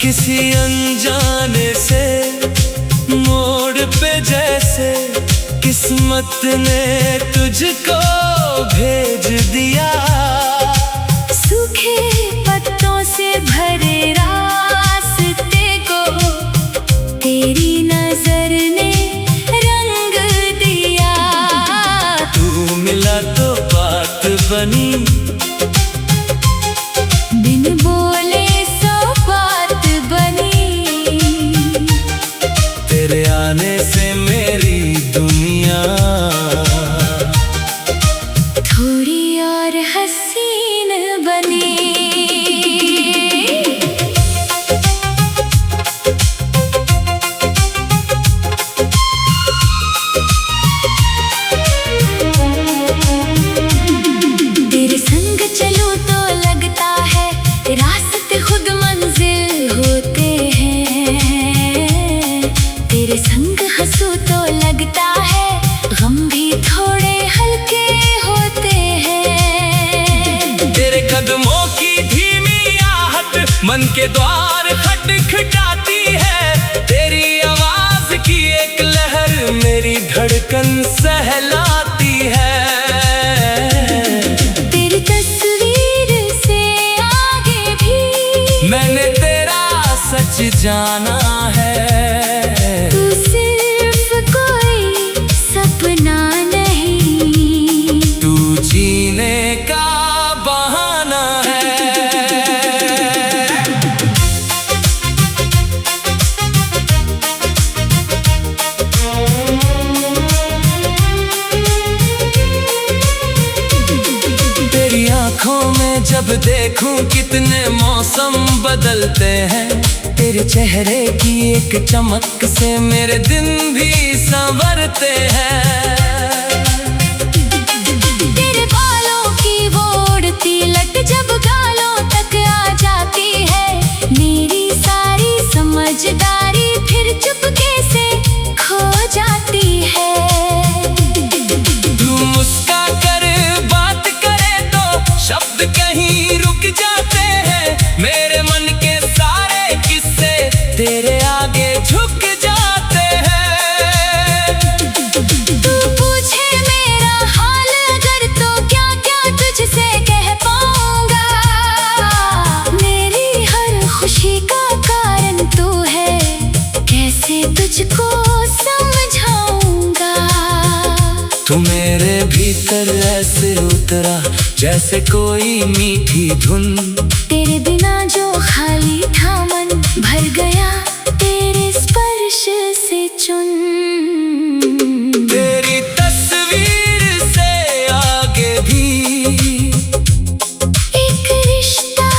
किसी अनजाने से मोड़ पे जैसे किस्मत ने तुझको भेज दिया। सूखे पत्तों से भरे रास्ते को तेरी नजर ने रंग दिया। तू मिला तो बात बनी, बिन बोले सौ बात बनी। तेरे आने से मेरी दुनिया थोड़ी और हसीन बनी। तेरे संग चलूं तो लगता है रास्ते खुद मंजिल होते हैं। तेरे संग हंसूं तो लगता है गम भी थोड़े हल्के होते हैं। तेरे कदमों की धीमी आहट मन के द्वार खटखटाती है। तेरी आवाज की एक लहर मेरी धड़कन सहलाती है। तेरी तस्वीर से आगे भी मैंने तेरा सच जाना है। तू सिर्फ कोई सपना नहीं, तू जीने का बहाना है। तेरी आंखों में जब देखूं कितने मौसम बदलते हैं। तेरे चेहरे की एक चमक से मेरे दिन भी संवरते हैं। तेरे बालों की वो उड़ती लट जब गालों तक आ जाती है। मेरी सारी समझदारी फिर चुपके से खो जाती है। तू मुस्का कर बात करे तो शब्द कहीं रुक जाते हैं। मेरे मन के सारे किस्से तेरे आगे झुक जाते हैं। तू पूछे मेरा हाल अगर तो क्या क्या तुझसे कह पाऊंगा। मेरी हर खुशी का कारण तू है, कैसे तुझको समझाऊंगा। तू मेरे भीतर ऐसे उतरा जैसे कोई मीठी धुन। तेरे बिना जो खाली था मन भर गया तेरे स्पर्श से चुन। तेरी तस्वीर से आगे भी एक रिश्ता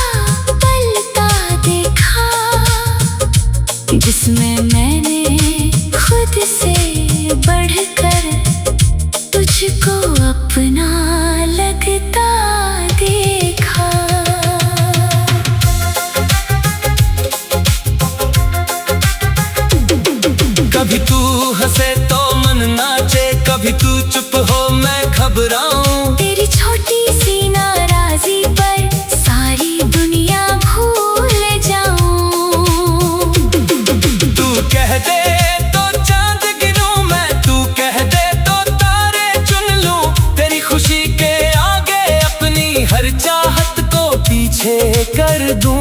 पलता देखा, जिसमें मैंने खुद से बढ़कर तुझको अपना लगता देखा। कभी तू हंसे तो मन नाचे, कभी तू चुप हो मैं घबराऊं। तेरी छोटी सी नाराजी पर सारी दुनिया भूल जाऊं। तू कह दे तो चांद गिनूं मैं, तू कह दे तो तारे चुन लूं। तेरी खुशी के आगे अपनी हर चाहत को पीछे कर दूं।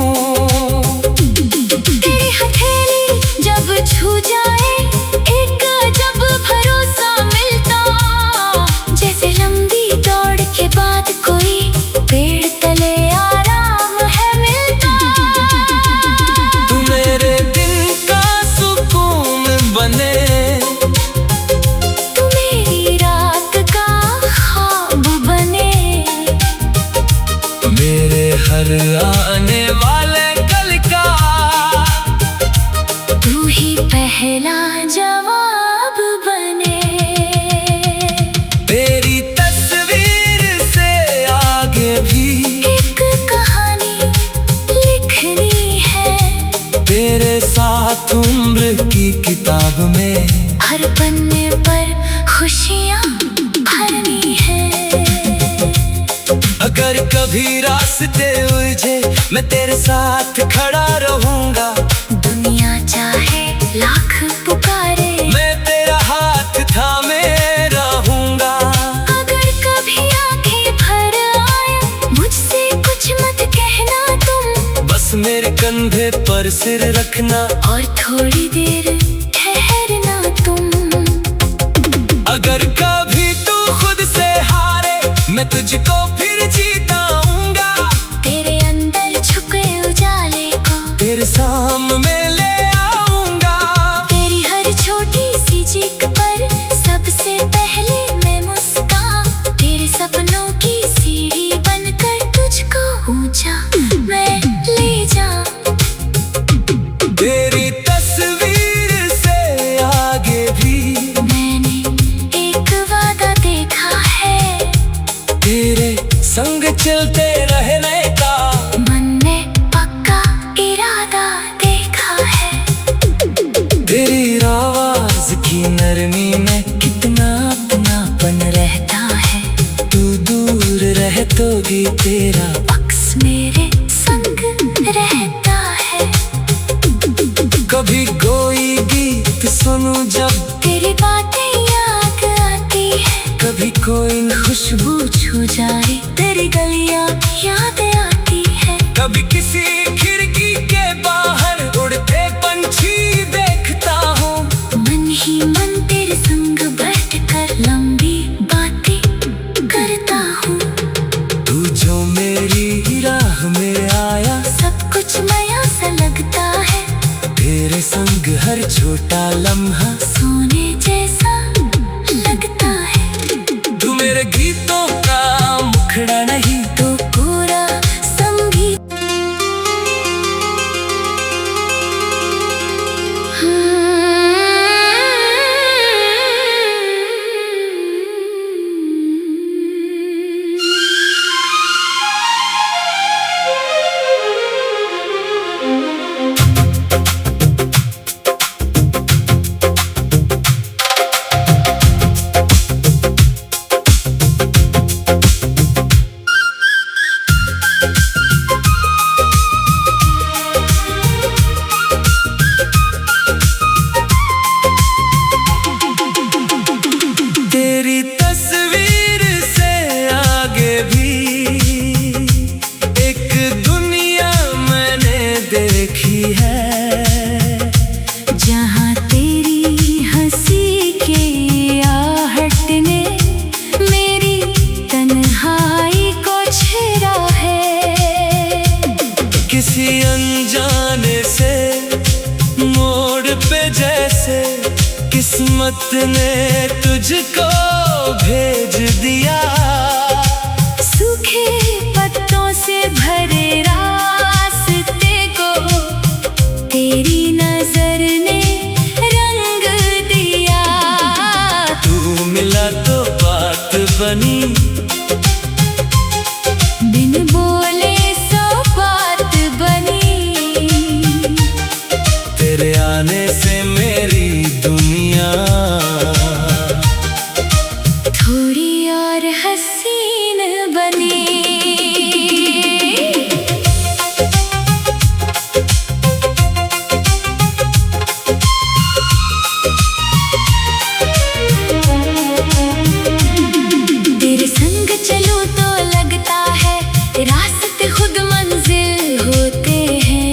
तेरी हथेली जब छू जाए एक जब भरोसा मिलता, जैसे लंबी दौड़ के बाद कोई पेड़ तले आराम है मिलता। तू मेरे दिल का सुकून बने, तू मेरी रात का ख्वाब बने। मेरे हर आने वाले कल का तू ही पहला जवाब बने। तेरी तस्वीर से आगे भी एक कहानी लिखनी है। तेरे साथ उम्र की किताब में हर पन्ने पर खुशियाँ भरनी है। अगर कभी रास्ते उलझे मैं तेरे साथ खड़ा रहूंगा। कंधे पर सिर रखना और थोड़ी देर ठहरना तुम। अगर कभी तू खुद से हारे मैं तुझको फिर जीताऊंगा। तेरे अंदर छुपे उजाले को तेरे सामने ले आऊंगा। तेरी हर छोटी सी चीख पर सबसे पहले मैं मुस्कान। तेरे सपनों की सीढ़ी बनकर तुझको ऊंचा मैं ले जाऊं। तेरी तस्वीर से आगे भी मैंने एक वादा देखा है। तेरे संग चलते रहने का मन में पक्का इरादा देखा है। तेरी आवाज की नरमी में कितना अपनापन रहता है। तू दूर रहे तो भी तेरा अक्स मेरे संग रहता है। कभी कोई गीत सुनूं जब तेरी बातें याद आती है। कभी कोई खुशबू छू जाए तेरी गलियां याद आती है। कभी किसी खिड़की के बाहर उड़ते पंछी देखता हूँ। मन ही मन तेरे संग बैठकर लंबी बातें करता हूँ। तू जो मेरी राह में आया सब कुछ नया सा लगता है। तेरे संग हर छोटा लम्हा सोने जैसा लगता है। तू मेरे गीतों का मुखड़ा नहीं तो पूरा संगीत। तेरी तस्वीर से आगे भी एक दुनिया मैंने देखी है। जहाँ तेरी हंसी के आहट ने मेरी तन्हाई को छेड़ा है। किसी अनजाने से मोड़ पे जैसे किस्मत ने तुझको भेज दिया। सूखे पत्तों से भरे रास्ते को तेरी नजर ने रंग दिया। तू मिला तो बात बनी बिन बोले सौ बात बनी। तेरे आने से मेरी दुनिया थोड़ी और हसीन बनी। तेरे संग चलूं तो लगता है रास्ते खुद मंजिल होते हैं।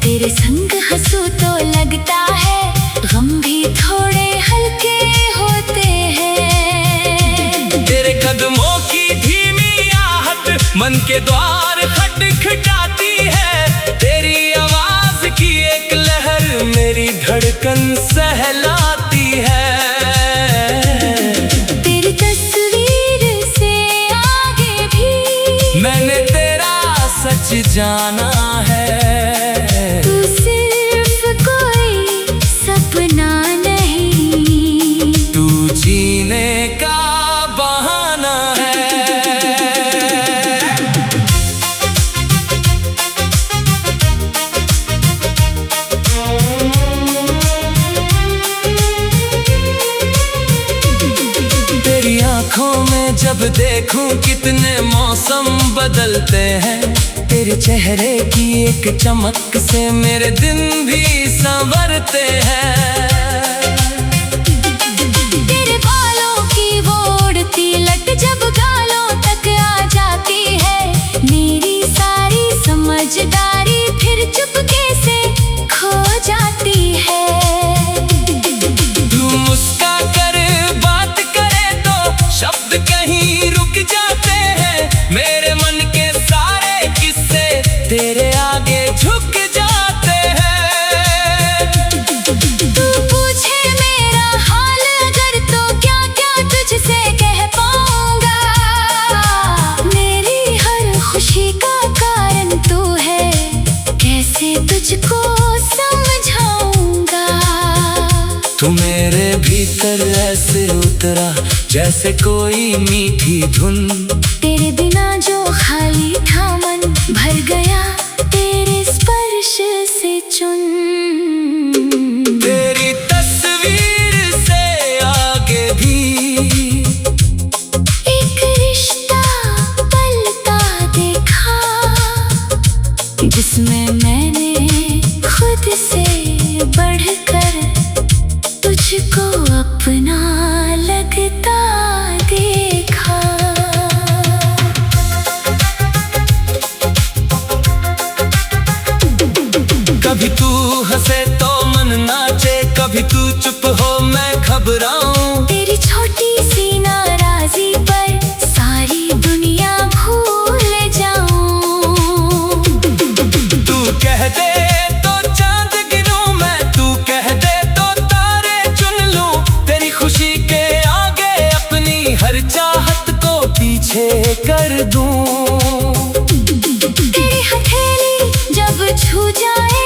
तेरे संग हंसूं तो लगता है गम भी थोड़े हल्के होते हैं। तेरे कदमों की धीमी आहट मन के द्वार खटखटाती है। तेरी आवाज की एक लहर मेरी धड़कन सहलाती है। तेरी तस्वीर से आगे भी मैंने तेरा सच जाना है। तू सिर्फ कोई सपना नहीं। तू जीने का बहाना है। तेरी आंखों में जब देखूं कितने मौसम बदलते हैं। तेरे चेहरे की एक चमक से मेरे दिन भी संवरते हैं। तेरे बालों की वो उड़ती लट जब गालों तक आ जाती है। मेरी सारी समझ समझदारी फिर चुपके से खो जाती है। तू मुस्का कर बात करे तो शब्द कहीं रुक जाते हैं। मेरे मन के सारे किस्से तेरे आगे झुक जाते हैं। तू पूछे मेरा हाल अगर तो क्या क्या तुझसे कह पाऊंगा। मेरी हर खुशी का कारण तू है, कैसे तुझको समझाऊंगा। तू मेरे भीतर ऐसे उतरा जैसे कोई मीठी धुन। तेरे बिना जो खाली था मन भर गया तेरे स्पर्श से चुन। तेरी तस्वीर से आगे भी एक रिश्ता पलता देखा, जिसमें मैंने खुद से बढ़कर तुझको अपना लगता देखा। कभी तू हंसे तो मन नाचे, कभी तू चुप हो मैं घबराऊं। तेरी छोटी सी नाराजी पर सारी दुनिया भूल जाऊं। तू कह दे तो चांद गिनूं मैं, तू कह दे तो तारे चुन लूं। तेरी खुशी के आगे अपनी हर चाहत को पीछे कर दूं। तेरी हथेली जब छू जाए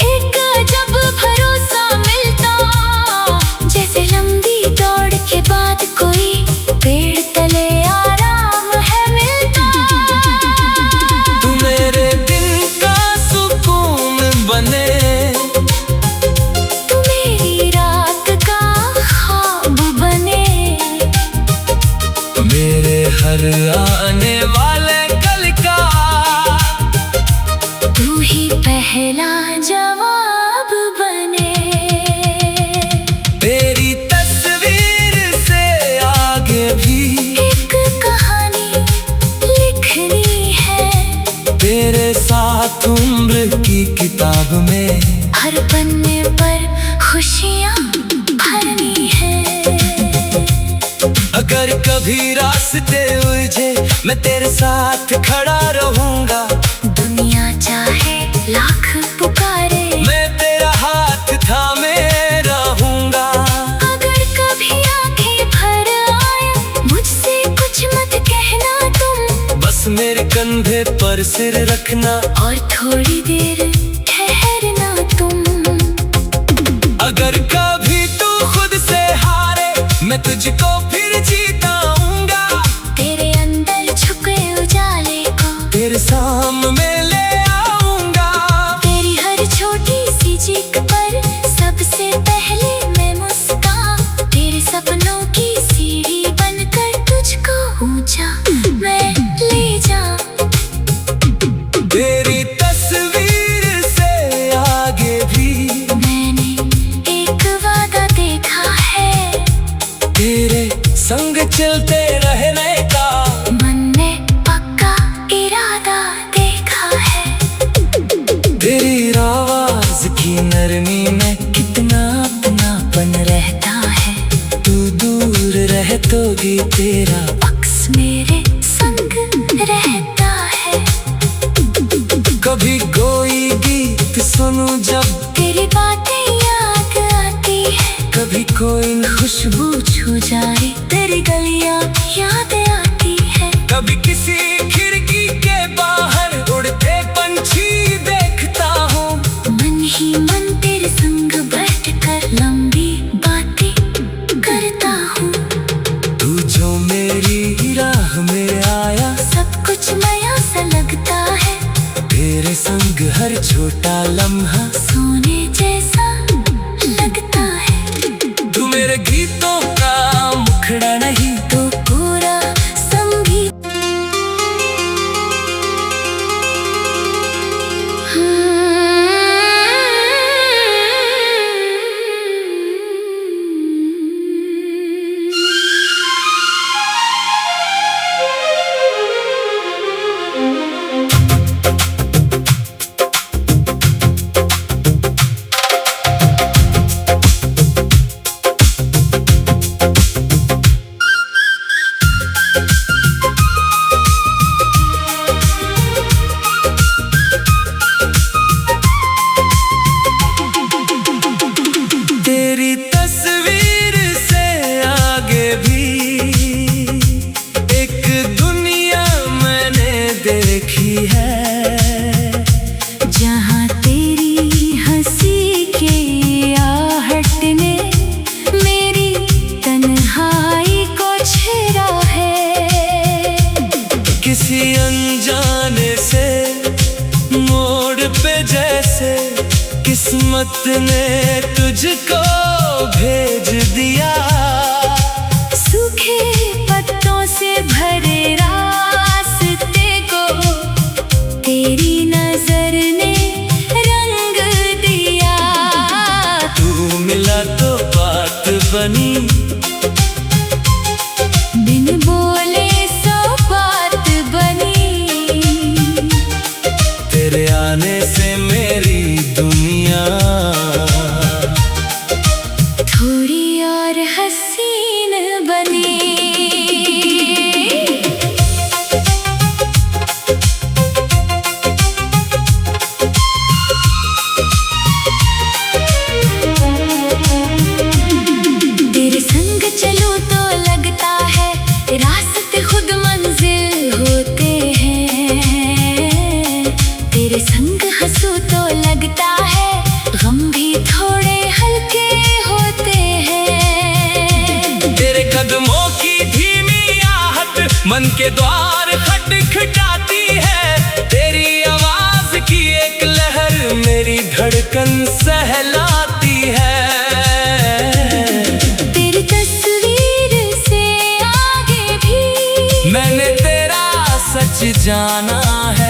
एक जब भरोसा मिलता, जैसे लंबी दौड़ के बाद कोई पेड़ तले आराम है मिलता। तू मेरे दिल का सुकून बने, तू मेरी रात का ख्वाब बने। मेरे हर आने वाले कल का तू ही पहला जवाब बने। तेरी तस्वीर से आगे भी एक कहानी लिखनी है, तेरे साथ उम्र की किताब में हर पन्ने पर खुशियाँ भरनी है। अगर कभी रास्ते उलझे मैं तेरे साथ खड़ा रहूंगा। दुनिया चाहे लाख पुकारे मैं तेरा हाथ थामे रहूंगा। अगर कभी आंखें भर आए मुझसे कुछ मत कहना तुम। बस मेरे कंधे पर सिर रखना और थोड़ी देर ठहरना तुम। अगर कभी तू खुद से हारे मैं तुझको फिर जीताऊंगा। तेरे अंदर छुपे उजाले को तेरे सामने ले आऊंगा। तेरी हर छोटी सी चीख पर सबसे पहले मैं मुस्कान। तेरे सपनों की सीढ़ी बनकर तुझको ऊंचा मैं ले जाऊं। तेरी तस्वीर से आगे भी मैंने एक वादा देखा है, तेरे संग चलते रहने का। मन ने पक्का इरादा देखा है। तेरी आवाज की नरमी में कितना अपनापन रहता है। तू दूर रहे तो भी तेरा अक्स मेरे संग रहता है। कभी कोई गीत सुनूं जब तेरी बातें याद आती है, कभी कोई खुशबू छू जाए तेरी गलियां याद आती है। कभी किसी खिड़की के बाहर उड़ते पंछी देखता हूँ। मन ही मन तेरे संग बैठकर लंबी बातें करता हूँ। तू जो मेरी राह में आया सब कुछ नया सा लगता है। तेरे संग हर छोटा लम्हा सोने जैसा लगता है। तू मेरे गीतों का मुखड़ा नहीं तो पूरा संगीत। जैसे किस्मत ने तुझको भेज दिया। सूखे पत्तों से भरे रास्ते को तेरी नजर ने रंग दिया। तू मिला तो बात बनी, बिन बोले सौ बात बनी। तेरे आने से मेरी दुनिया थोड़ी और हसीन बनी। तेरे संग चलूं तो लगता है रास्ते खुद मंजिल होते हैं। तेरे संग हंसूं तो लगता है गम भी थोड़े हल्के होते हैं। तेरे कदमों की धीमी आहट मन के द्वार खटखटाती है। तेरी आवाज की एक लहर मेरी धड़कन सहलाती है। तेरी तस्वीर से आगे भी मैंने तेरा सच जाना है।